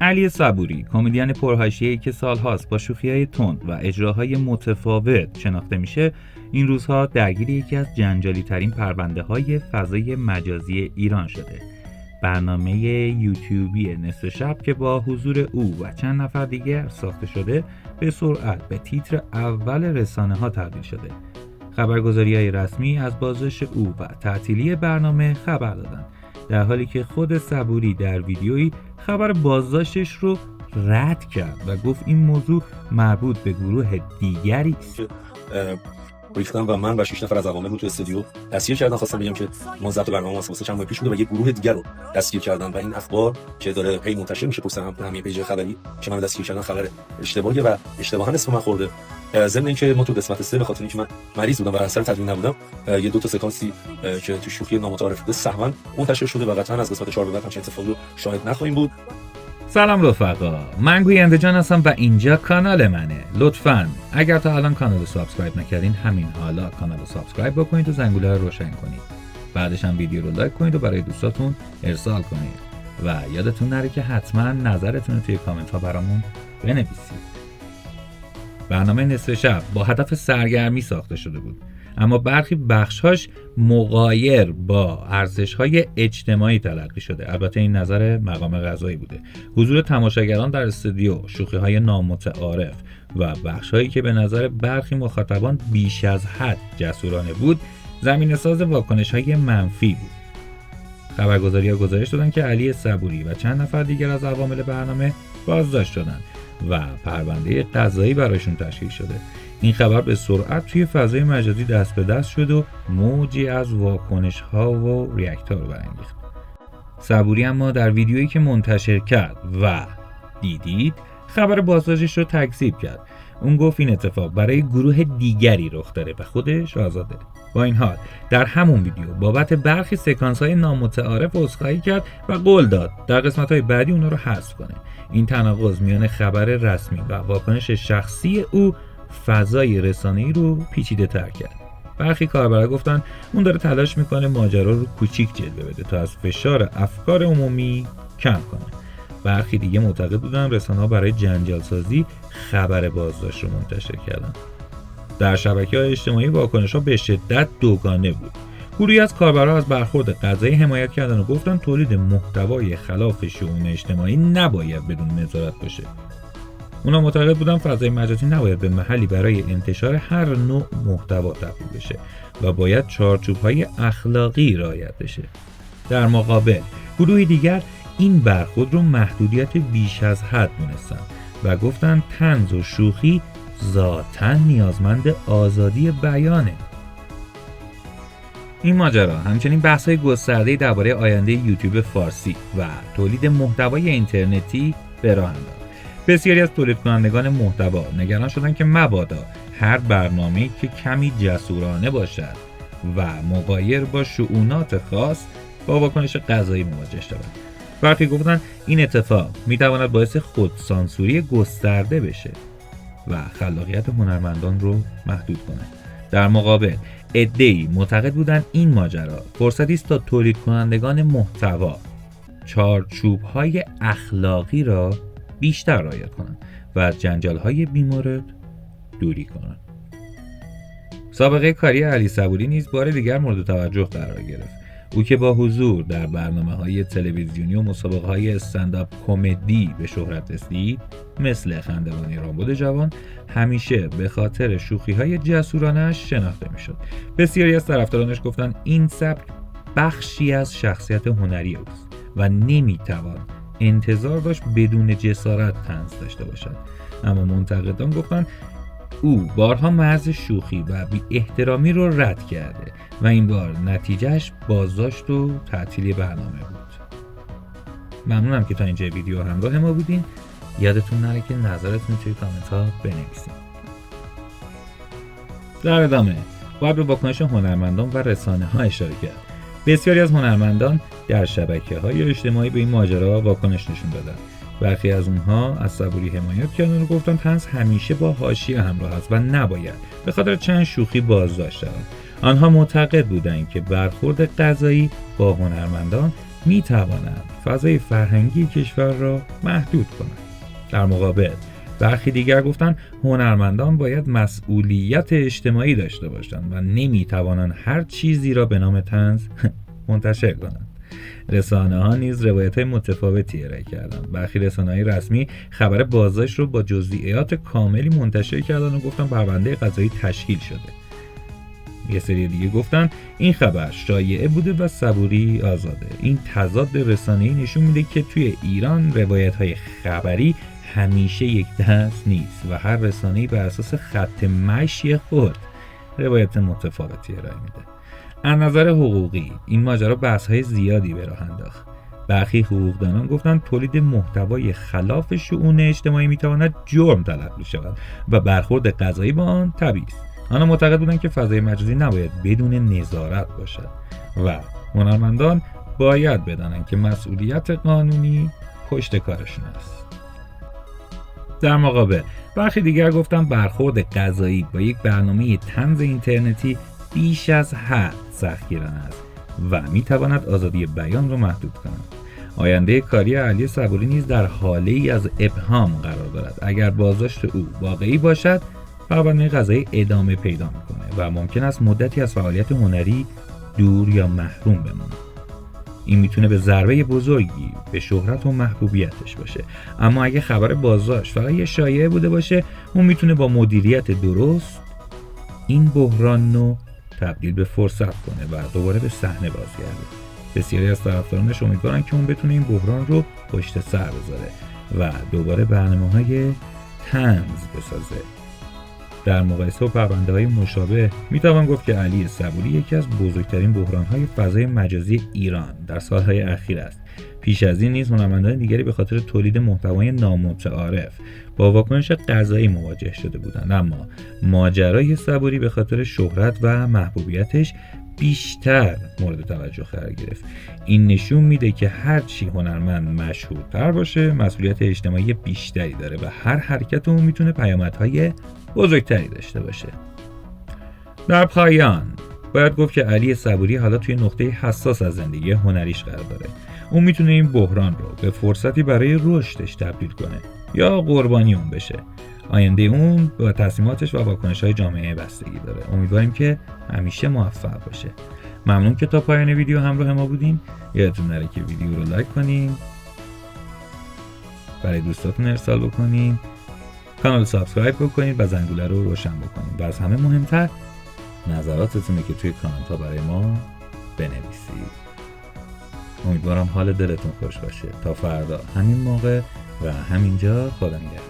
علی صبوری، کمدین پرحاشیه‌ای که سالهاست با شوخی‌های تند و اجراهای متفاوت شناخته میشه، این روزها درگیر یکی از جنجالی‌ترین پرونده‌های فضای مجازی ایران شده. برنامه یوتیوبی نصف شب که با حضور او و چند نفر دیگر ساخته شده، به سرعت به تیتر اول رسانه‌ها تبدیل شده. خبرگزاری‌های رسمی از بازداشت او و تعطیلی برنامه خبر دادند، در حالی که خود صبوری در ویدیویی خبر بازداشتش رو رد کرد و گفت این موضوع مربوط به گروه دیگری است. ریختم و من و 6 نفر از عوامل رو تو استودیو دستگیر کردن. خواستم بگم که ما ضبط برنامه واسه چند ماه پیش بوده و یه گروه دیگر رو دستگیر کردن و این اخبار که داره هی منتشر میشه پشت همین پیج خبری که من دستگیر کردن خبر اشتباهیه و اشتباها اسم من خورده. ضمن اینکه ما تو قسمت 3 به خاطر اینکه من مریض بودم و اثر تدوین نبودم، یه دو تا سکانسی که تو شوخی نامتعارف بوده سهوا منتشر شده و قطعا از قسمت 4 به بعد همچین اتفاقی رو شاهد نخواهیم بود. سلام رفقا، من گوینده جان هستم و اینجا کانال منه. لطفاً اگر تا الان کانال رو سابسکرایب نکردین، همین حالا کانال رو سابسکرایب بکنید و زنگوله رو روشن کنید. بعدش هم ویدیو رو لایک کنید و برای دوستاتون ارسال کنید و یادتون نره که حتما نظرتون رو توی کامنت ها برامون بنویسید. برنامه نصف شب با هدف سرگرمی ساخته شده بود، اما برخی بخش‌هاش مغایر با ارزش‌های اجتماعی تلقی شده. البته این نظر مقام قضایی بوده. حضور تماشاگران در استودیو، شوخی‌های نامتعارف و بخش‌هایی که به نظر برخی مخاطبان بیش از حد جسورانه بود، زمینه‌ساز واکنش‌های منفی بود. خبرگزاری‌ها گزارش دادن که علی صبوری و چند نفر دیگر از عوامل برنامه بازداشت شدند و پرونده قضایی برایشون تشکیل شده. این خبر به سرعت توی فضای مجازی دست به دست شد و موجی از واکنش‌ها و ریاکت‌ها رو برانگیخت. صبوری اما در ویدیویی که منتشر کرد و دیدید، خبر بازداشتش رو تکذیب کرد. اون گفت این اتفاق برای گروه دیگری رخ داده و خودش آزاده. با این حال در همون ویدیو بابت برخی سکانس‌های نامتعارف عذرخواهی کرد و قول داد در قسمت‌های بعدی اونا رو حذف کنه. این تناقض میان خبر رسمی و واکنش شخصی او فضای رسانه‌ای رو پیچیده تر کرد. برخی کاربرا گفتن اون داره تلاش میکنه ماجرا رو کوچیک جلوه بده تا از فشار افکار عمومی کم کنه. برخی دیگه معتقد بودن رسانه‌ها برای جنجال سازی خبر بازداشت رو منتشر کردن. در شبکه‌های اجتماعی واکنش‌ها به شدت دوگانه بود. گروهی از کاربرا از برخورد قضایی حمایت کردن و گفتن تولید محتوای خلاف شئون اجتماعی نباید بدون نظارت باشه. اونا معتقد بودن فضای مجازی نباید به محلی برای انتشار هر نوع محتوا تبدیل بشه و باید چارچوب‌های اخلاقی رعایت بشه. در مقابل گروهی دیگر این برخورد رو محدودیت بیش از حد دونستن و گفتن طنز و شوخی ذاتاً نیازمند آزادی بیانه. این ماجرا همچنین بحث‌های گسترده‌ای درباره آینده یوتیوب فارسی و تولید محتوای اینترنتی به راه انداخت. بسیاری از تولید کنندگان محتوا نگران شدند که مبادا هر برنامه‌ای که کمی جسورانه باشد و مغایر با شئونات خاص با واکنش قضایی مواجه شود. برخی گفتند این اتفاق می‌تواند باعث خودسانسوری گسترده بشه و خلاقیت هنرمندان رو محدود کند. در مقابل عده‌ای معتقد بودند این ماجرا فرصتی است تا تولید کنندگان محتوا چارچوب‌های اخلاقی را بیشتر رعایت کنند و از جنجال‌های بی‌مورد دوری کنند. سابقه کاری علی صبوری نیز بار دیگر مورد توجه قرار گرفت. او که با حضور در برنامه‌های تلویزیونی و مسابقه‌های استندآپ کمدی به شهرت رسید، مثل خندوانی رامبد جوان، همیشه به خاطر شوخی‌های جسورانه‌اش شناخته می‌شد. بسیاری از طرفدارانش گفتند این سبک بخشی از شخصیت هنری اوست و نمی‌توان انتظار داشت بدون جسارت طنز داشته باشد. اما منتقدان گفتند او بارها محض شوخی و بی احترامی رو رد کرده و این بار نتیجهش بازداشت و تعطیلی برنامه بود. ممنونم که تا اینجا ویدیو همراه ما بودین. یادتون نره که نظرتون توی کامنت ها بنویسین. در ادامه باید به واکنش هنرمندان و رسانه ها اشاره کرد. بسیاری از هنرمندان در شبکه‌های اجتماعی به این ماجرا واکنش نشون دادن. برخی از اونها از صبوری حمایت کردن و گفتن طنز همیشه با حاشیه همراه است و نباید به خاطر چند شوخی بازداشت شود. آنها معتقد بودند که برخورد قضایی با هنرمندان می توانند فضای فرهنگی کشور را محدود کنند. در مقابل برخی دیگر گفتند هنرمندان باید مسئولیت اجتماعی داشته باشند و نمی توانند هر چیزی را به نام طنز منتشر کنند. رسانه ها نیز روایت های متفاوتی ارائه کردند. برخی رسانه های رسمی خبر بازداشت رو با جزئیات کاملی منتشر کردند و گفتن پرونده قضایی تشکیل شده. یه سری دیگه گفتن این خبر شایعه بوده و صبوری آزاده. این تضاد رسانه‌ای نشون میده که توی ایران روایت های خبری همیشه یک دست نیست و هر رسانه‌ای بر اساس خط مشی خود روایت متفاوتی ارائه میده. از نظر حقوقی این ماجرا بحث‌های زیادی به راه انداخت. برخی حقوقدانان گفتند تولید محتوای خلاف شئون اجتماعی میتواند جرم تلقی شود و برخورد قضایی با آن طبیعی است. آنها معتقد بودند که فضای مجازی نباید بدون نظارت باشد و هنرمندان باید بدانند که مسئولیت قانونی پشت کارشون است. در مقابل برخی دیگر گفتند برخورد قضایی با یک برنامه طنز اینترنتی بیش از حد سختگیرانه است و میتواند آزادی بیان را محدود کند. آینده کاری علی صبوری نیز در حاله‌ای از ابهام قرار دارد. اگر بازداشت او واقعی باشد پرونده قضایی ادامه پیدا میکنه و ممکن است مدتی از فعالیت هنری دور یا محروم بماند. این میتونه به ضربه بزرگی به شهرت و محبوبیتش باشه. اما اگه خبر بازداشت فقط یه شایعه بوده باشه، اون میتونه با مدیریت درست این بحران رو تبدیل به فرصت کنه و دوباره به صحنه بازگرده. بسیاری از طرفدارانش امیدوارن که اون بتونه این بحران رو پشت سر بذاره و دوباره برنامه‌های طنز بسازه. در مقایسه با پرونده‌های مشابه میتوان گفت که علی صبوری یکی از بزرگترین بحران‌های فضای مجازی ایران در سالهای اخیر است. پیش از این نیز هنرمندان دیگری به خاطر تولید محتوای نامتعارف با واکنش قضایی مواجه شده بودند، اما ماجرای صبوری به خاطر شهرت و محبوبیتش بیشتر مورد توجه قرار گرفت. این نشون میده که هر چی هنرمند مشهورتر باشه مسئولیت اجتماعی بیشتری داره و هر حرکت اون میتونه پیامدهای بزرگتری داشته باشه. در پایان باید گفت که علی صبوری حالا توی نقطه حساس از زندگی هنریش قرار داره. اون میتونه این بحران رو به فرصتی برای رشدش تبدیل کنه یا قربانی اون بشه. آینده اون با تصمیماتش و واکنش‌های جامعه بستگی داره. امیدواریم که همیشه موفق باشه. ممنون که تا پایان ویدیو همراه ما بودین. یادتون نره که ویدیو رو لایک کنین، برای دوستاتون ارسال بکنین، کانال سابسکرایب بکنید و زنگوله رو روشن بکنید. و از همه مهمتر نظراتتونه که توی کامنت ها برای ما بنویسید. امیدوارم حال دلتون خوش باشه. تا فردا همین موقع و همینجا خدا نگهدار.